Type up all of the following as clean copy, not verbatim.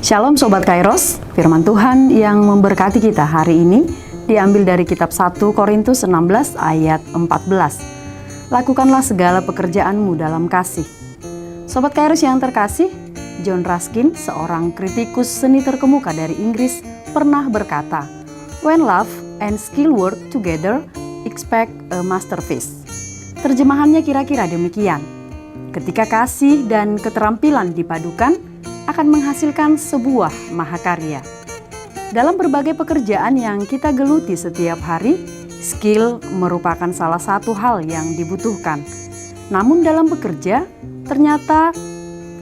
Shalom Sobat Kairos, firman Tuhan yang memberkati kita hari ini diambil dari kitab 1 Korintus 16 ayat 14. Lakukanlah segala pekerjaanmu dalam kasih. Sobat Kairos yang terkasih, John Ruskin, seorang kritikus seni terkemuka dari Inggris, pernah berkata, "When love and skill work together, expect a masterpiece." Terjemahannya kira-kira demikian. Ketika kasih dan keterampilan dipadukan, akan menghasilkan sebuah mahakarya. Dalam berbagai pekerjaan yang kita geluti setiap hari, skill merupakan salah satu hal yang dibutuhkan. Namun dalam bekerja, ternyata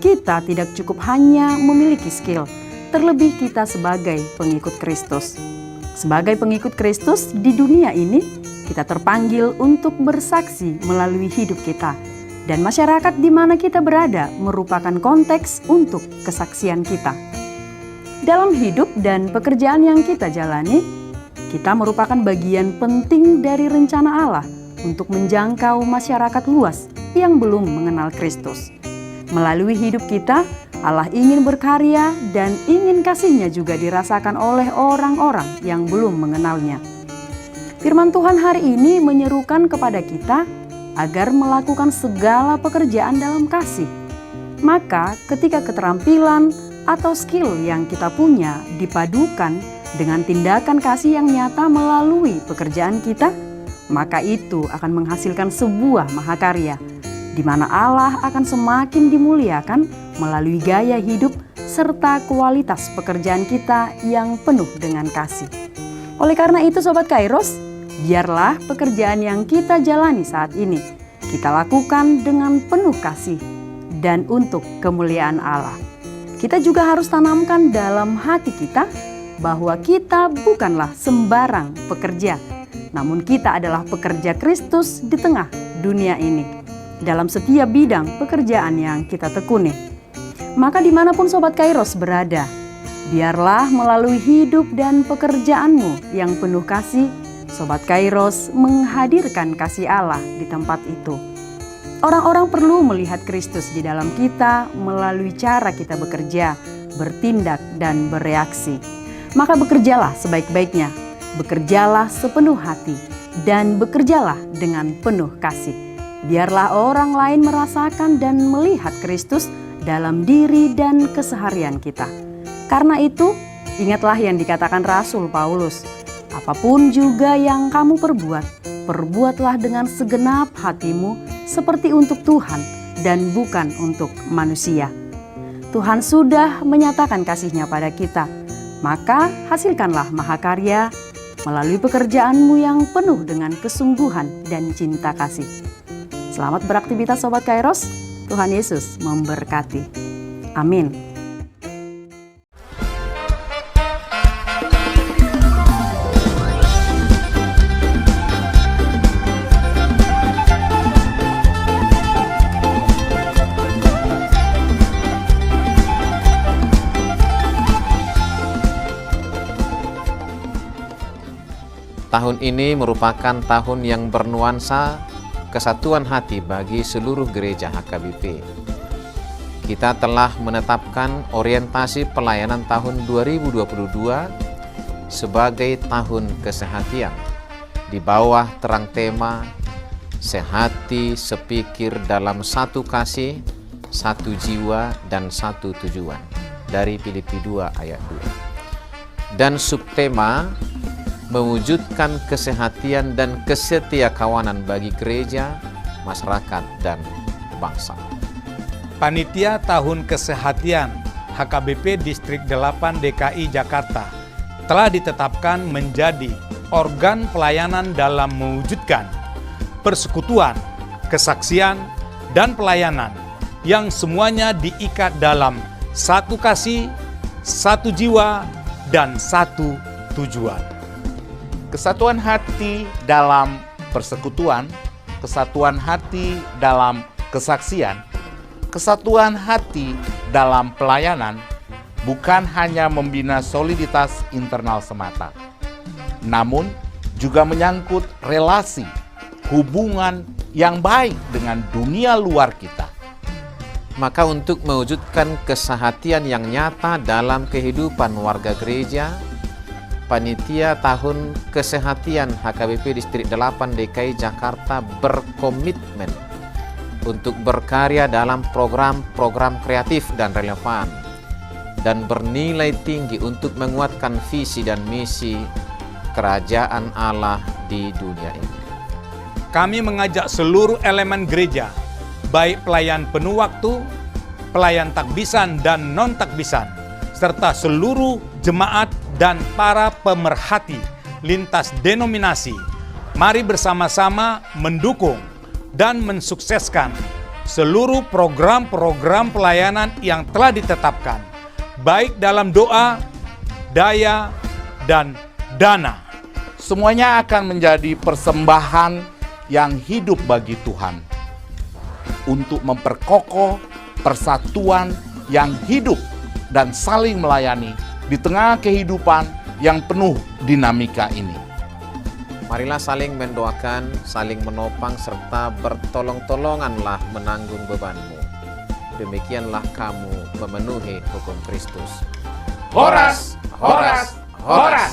kita tidak cukup hanya memiliki skill, terlebih kita sebagai pengikut Kristus. Sebagai pengikut Kristus di dunia ini, kita terpanggil untuk bersaksi melalui hidup kita. Dan masyarakat di mana kita berada merupakan konteks untuk kesaksian kita. Dalam hidup dan pekerjaan yang kita jalani, kita merupakan bagian penting dari rencana Allah untuk menjangkau masyarakat luas yang belum mengenal Kristus. Melalui hidup kita, Allah ingin berkarya dan ingin kasih-Nya juga dirasakan oleh orang-orang yang belum mengenalnya. Firman Tuhan hari ini menyerukan kepada kita agar melakukan segala pekerjaan dalam kasih. Maka ketika keterampilan atau skill yang kita punya dipadukan dengan tindakan kasih yang nyata melalui pekerjaan kita, maka itu akan menghasilkan sebuah mahakarya, di mana Allah akan semakin dimuliakan melalui gaya hidup serta kualitas pekerjaan kita yang penuh dengan kasih. Oleh karena itu Sobat Kairos, biarlah pekerjaan yang kita jalani saat ini kita lakukan dengan penuh kasih dan untuk kemuliaan Allah. Kita juga harus tanamkan dalam hati kita bahwa kita bukanlah sembarang pekerja, namun kita adalah pekerja Kristus di tengah dunia ini, dalam setiap bidang pekerjaan yang kita tekuni. Maka dimanapun Sobat Kairos berada, biarlah melalui hidup dan pekerjaanmu yang penuh kasih, Sobat Kairos menghadirkan kasih Allah di tempat itu. Orang-orang perlu melihat Kristus di dalam kita melalui cara kita bekerja, bertindak, dan bereaksi. Maka bekerjalah sebaik-baiknya, bekerjalah sepenuh hati, dan bekerjalah dengan penuh kasih. Biarlah orang lain merasakan dan melihat Kristus dalam diri dan keseharian kita. Karena itu, ingatlah yang dikatakan Rasul Paulus, "Apapun juga yang kamu perbuat, perbuatlah dengan segenap hatimu seperti untuk Tuhan dan bukan untuk manusia." Tuhan sudah menyatakan kasih-Nya pada kita, maka hasilkanlah mahakarya melalui pekerjaanmu yang penuh dengan kesungguhan dan cinta kasih. Selamat beraktivitas Sobat Kairos, Tuhan Yesus memberkati. Amin. Tahun ini merupakan tahun yang bernuansa kesatuan hati bagi seluruh gereja HKBP. Kita telah menetapkan orientasi pelayanan tahun 2022 sebagai tahun kesehatian di bawah terang tema sehati sepikir dalam satu kasih, satu jiwa, dan satu tujuan dari Filipi 2 ayat 2. Dan subtema mewujudkan kesehatian dan kesetiakawanan bagi gereja, masyarakat, dan bangsa. Panitia Tahun Kesehatian HKBP Distrik 8 DKI Jakarta telah ditetapkan menjadi organ pelayanan dalam mewujudkan persekutuan, kesaksian, dan pelayanan yang semuanya diikat dalam satu kasih, satu jiwa, dan satu tujuan. Kesatuan hati dalam persekutuan, kesatuan hati dalam kesaksian, kesatuan hati dalam pelayanan bukan hanya membina soliditas internal semata, namun juga menyangkut relasi, hubungan yang baik dengan dunia luar kita. Maka untuk mewujudkan kesehatian yang nyata dalam kehidupan warga gereja, Panitia Tahun Kesehatian HKBP Distrik 8 DKI Jakarta berkomitmen untuk berkarya dalam program-program kreatif dan relevan dan bernilai tinggi untuk menguatkan visi dan misi Kerajaan Allah di dunia ini. Kami mengajak seluruh elemen gereja, baik pelayan penuh waktu, pelayan takbisan dan non-takbisan, serta seluruh jemaat dan para pemerhati lintas denominasi, mari bersama-sama mendukung dan mensukseskan seluruh program-program pelayanan yang telah ditetapkan, baik dalam doa, daya, dan dana. Semuanya akan menjadi persembahan yang hidup bagi Tuhan untuk memperkokoh persatuan yang hidup dan saling melayani di tengah kehidupan yang penuh dinamika ini. Marilah saling mendoakan, saling menopang, serta bertolong-tolonganlah menanggung bebanmu. Demikianlah kamu memenuhi hukum Kristus. Horas, horas, horas.